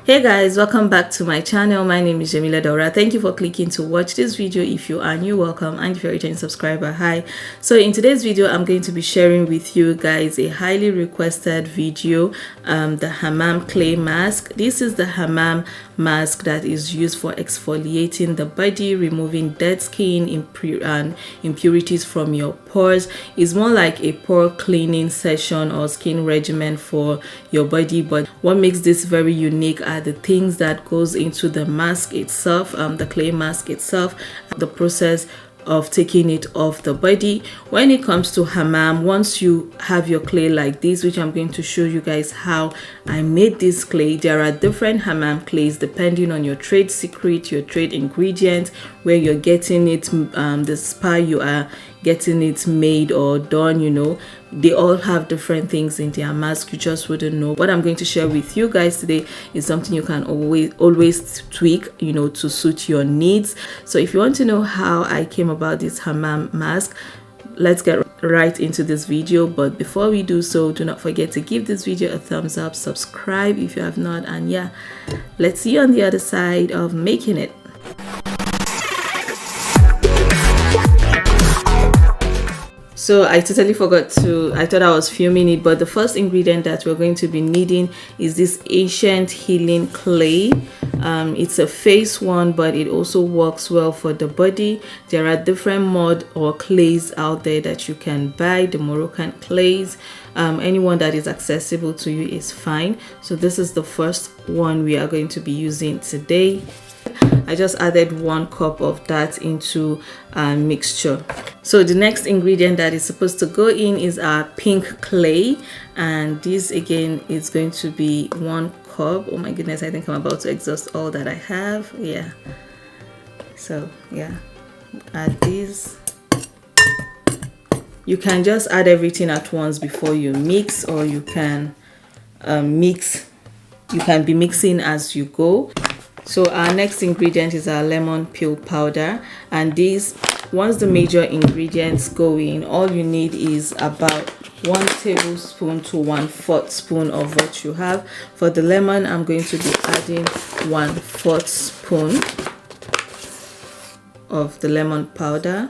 Hey guys, welcome back to my channel. My name is Jamila Dora. Thank you for clicking to watch this video. If you are new, welcome, and if you're a returning subscriber, hi. So in today's video, I'm going to be sharing with you guys a highly requested video, the Hammam clay mask. This is the Hammam mask that is used for exfoliating the body, removing dead skin and impurities from your pores. It's more like a pore cleaning session or skin regimen for your body, but what makes this very unique are the things that goes into the mask itself, the clay mask itself, the process of taking it off the body. When it comes to Hammam, once you have your clay like this, which I'm going to show you guys how I made this clay, there are different Hammam clays depending on your trade secret, your trade ingredient, where you're getting it, the spa you are getting it made or done, you know, they all have different things in their mask. You just wouldn't know. What I'm going to share with you guys today is something you can always tweak, you know, to suit your needs. So if you want to know how I came about this Hammam mask, let's get right into this video. But before we do so, do not forget to give this video a thumbs up, subscribe if you have not, and yeah, let's see you on the other side of making it. So I totally forgot to, I thought I was filming it, but the first ingredient that we're going to be needing is this ancient healing clay. It's a face one, but it also works well for the body. There are different mud or clays out there that you can buy, the Moroccan clays. Anyone that is accessible to you is fine. So this is the first one we are going to be using today. I just added 1 cup of that into a mixture. So the next ingredient that is supposed to go in is our pink clay, and this again is going to be 1 cup. Oh my goodness, I think I'm about to exhaust all that I have. Yeah, so yeah, add this. You can just add everything at once before you mix, or you can be mixing as you go. So our next ingredient is our lemon peel powder, and this, once the major ingredients go in, all you need is about 1 tablespoon to 1/4 spoon of what you have. For the lemon, I'm going to be adding 1/4 spoon of the lemon powder.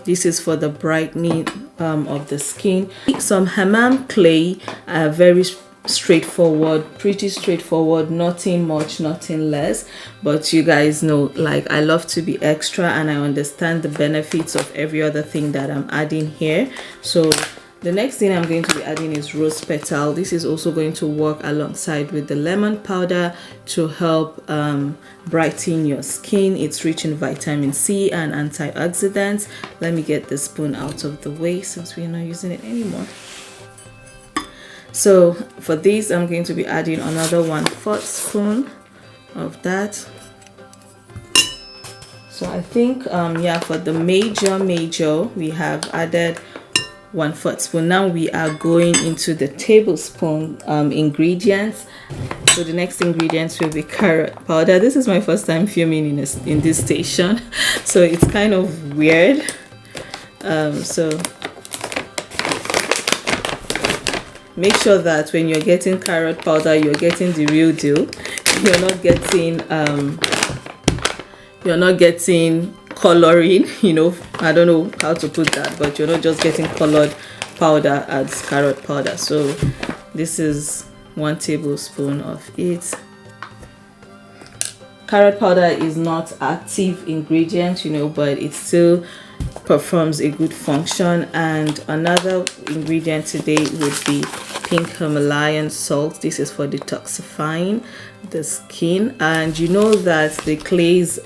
This is for the brightening of the skin. Some Hammam clay are very straightforward, pretty straightforward, nothing much, nothing less, but you guys know, like, I love to be extra and I understand the benefits of every other thing that I'm adding here. So the next thing I'm going to be adding is rose petal. This is also going to work alongside with the lemon powder to help brighten your skin. It's rich in vitamin C and antioxidants. Let me get the spoon out of the way since we're not using it anymore. So for this, I'm going to be adding another 1/4 spoon of that. So I think yeah, for the major we have added 1/4 spoon. Now we are going into the tablespoon ingredients. So the next ingredients will be carrot powder. This is my first time filming in this station, so it's kind of weird. So make sure that when you're getting carrot powder, you're getting the real deal. You're not getting coloring, you know, I don't know how to put that, but you're not just getting colored powder as carrot powder. So this is 1 tablespoon of it. Carrot powder is not active ingredient, you know, but it still performs a good function. And another ingredient today would be pink Himalayan salt. This is for detoxifying the skin, and you know that the clays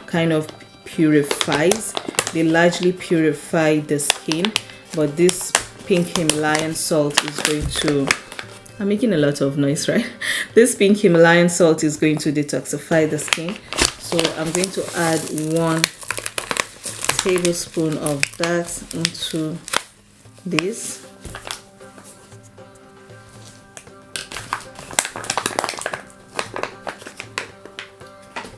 kind of purifies, they largely purify the skin, but this pink Himalayan salt is going to, I'm making a lot of noise, right? This pink Himalayan salt is going to detoxify the skin. So I'm going to add 1 tablespoon of that into this.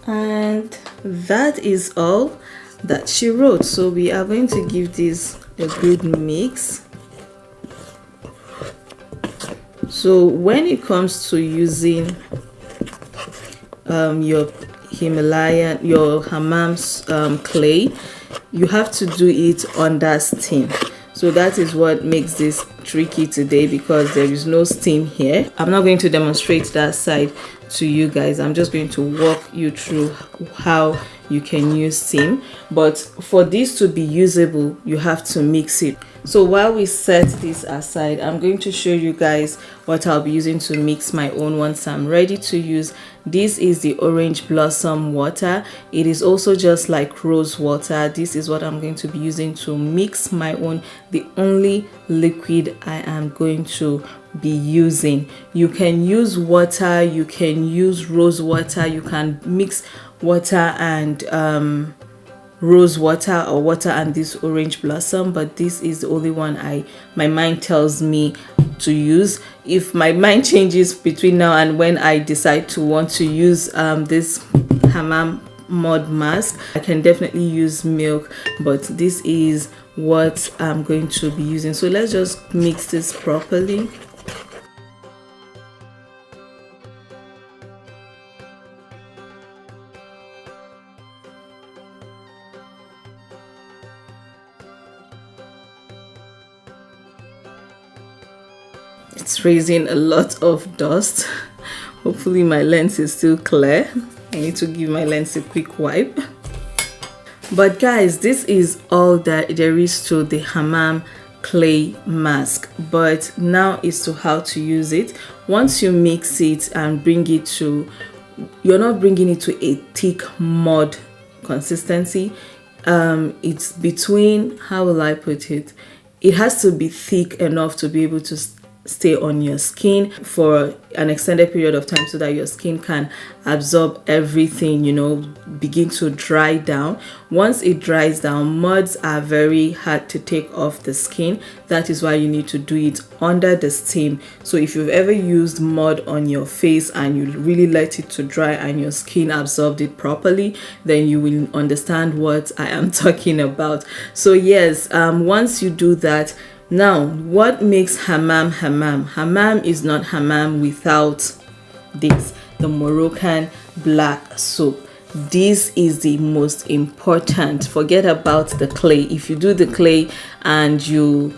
And that is all that she wrote. So we are going to give this a good mix. So when it comes to using your hammam's clay, you have to do it under steam. So that is what makes this tricky today, because there is no steam here. I'm not going to demonstrate that side to you guys. I'm just going to walk you through how you can use steam. But for this to be usable, you have to mix it. So while we set this aside, I'm going to show you guys what I'll be using to mix my own once I'm ready to use. This is the orange blossom water. It is also just like rose water. This is what I'm going to be using to mix my own, the only liquid I am going to be using. You can use water, you can use rose water, you can mix water and rose water, or water and this orange blossom, but this is the only one my mind tells me to use. If my mind changes between now and when I decide to want to use this hammam mud mask, I can definitely use milk, but this is what I'm going to be using. So let's just mix this properly. It's raising a lot of dust. Hopefully my lens is still clear. I need to give my lens a quick wipe. But guys, this is all that there is to the hammam clay mask, but now is to how to use it. Once you mix it and bring it to, you're not bringing it to a thick mud consistency. It's between, how will I put it? It has to be thick enough to be able to stay on your skin for an extended period of time, so that your skin can absorb everything, you know, begin to dry down. Once it dries down, muds are very hard to take off the skin. That is why you need to do it under the steam. So if you've ever used mud on your face and you really let it to dry and your skin absorbed it properly, then you will understand what I am talking about. So yes, once you do that, now, what makes hammam hammam? Hammam is not hammam without this, the Moroccan black soap. This is the most important. Forget about the clay. If you do the clay and you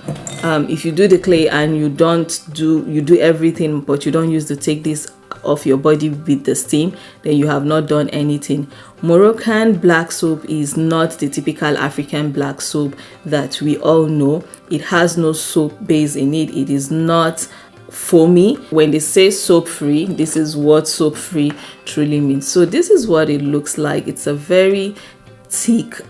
do everything, but you don't use to take this off your body with the steam, then you have not done anything. Moroccan black soap is not the typical African black soap that we all know. It has no soap base in it. It is not foamy. When they say soap free, this is what soap free truly means. So this is what it looks like. It's a very thick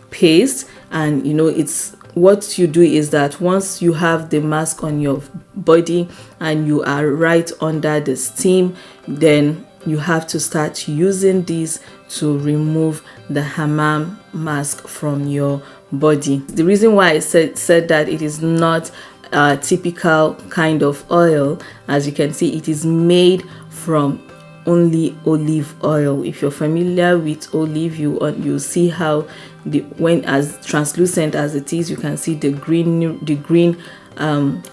paste, and you know, it's what you do is that once you have the mask on your body and you are right under the steam, then you have to start using this to remove the hammam mask from your body. The reason why I said that it is not a typical kind of oil, as you can see, it is made from only olive oil. If you're familiar with olive, you see how when as translucent as it is, you can see the green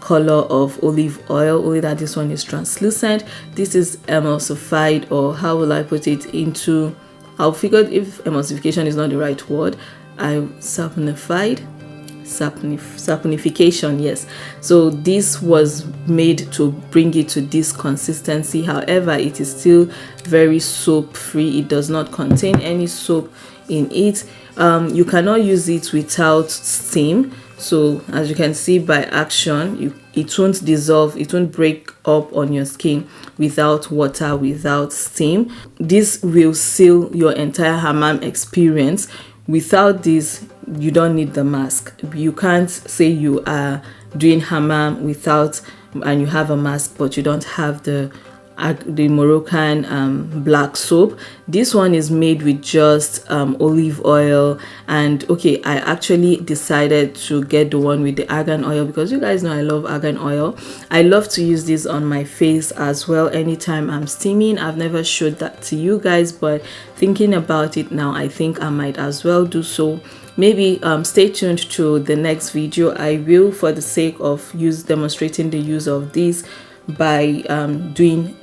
color of olive oil, only that this one is translucent. This is emulsified, or how will I put it, into, I'll figure if emulsification is not the right word, saponification, yes. So this was made to bring it to this consistency. However, it is still very soap free. It does not contain any soap in it. You cannot use it without steam. So as you can see by action, it won't dissolve, it won't break up on your skin without water, without steam. This will seal your entire hammam experience. Without this, you don't need the mask. You can't say you are doing hammam without, and you have a mask, but you don't have the Moroccan black soap. This one is made with just olive oil, and okay, I actually decided to get the one with the argan oil because you guys know I love argan oil. I love to use this on my face as well anytime I'm steaming. I've never showed that to you guys, but thinking about it now, I think I might as well do so. Maybe stay tuned to the next video. I will, for the sake of demonstrating the use of this, by doing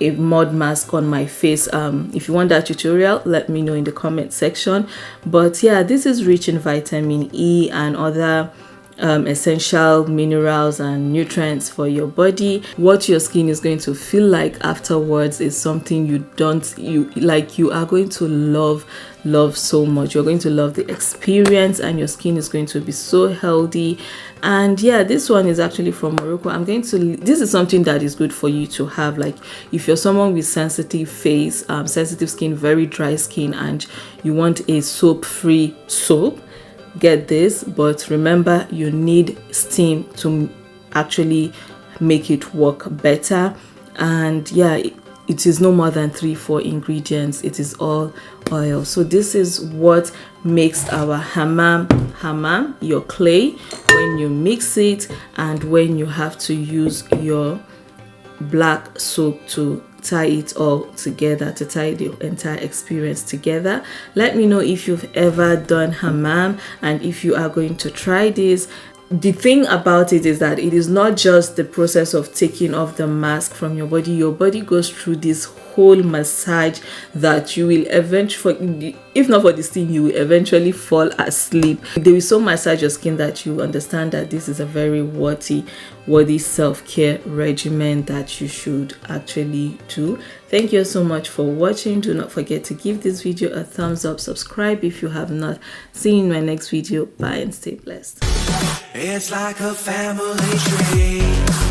a mud mask on my face. If you want that tutorial, let me know in the comment section. But yeah, this is rich in vitamin E and other essential minerals and nutrients for your body. What your skin is going to feel like afterwards is something you are going to love so much. You're going to love the experience, and your skin is going to be so healthy. And yeah, this one is actually from Morocco. This is something that is good for you to have, like if you're someone with sensitive face, sensitive skin, very dry skin, and you want a soap-free soap, get this. But remember, you need steam to actually make it work better. And yeah, it is no more than 3-4 ingredients. It is all oil. So this is what makes our hammam, your clay, when you mix it and when you have to use your black soap to tie it all together, to tie the entire experience together. Let me know if you've ever done hammam and if you are going to try this. The thing about it is that it is not just the process of taking off the mask from your body. Your body goes through this whole massage that you will eventually, if not for this thing, you will eventually fall asleep. They will so massage your skin that you understand that this is a very worthy self-care regimen that you should actually do. Thank you so much for watching. Do not forget to give this video a thumbs up, subscribe if you have not. See you in my next video. Bye and stay blessed. It's like a family tree.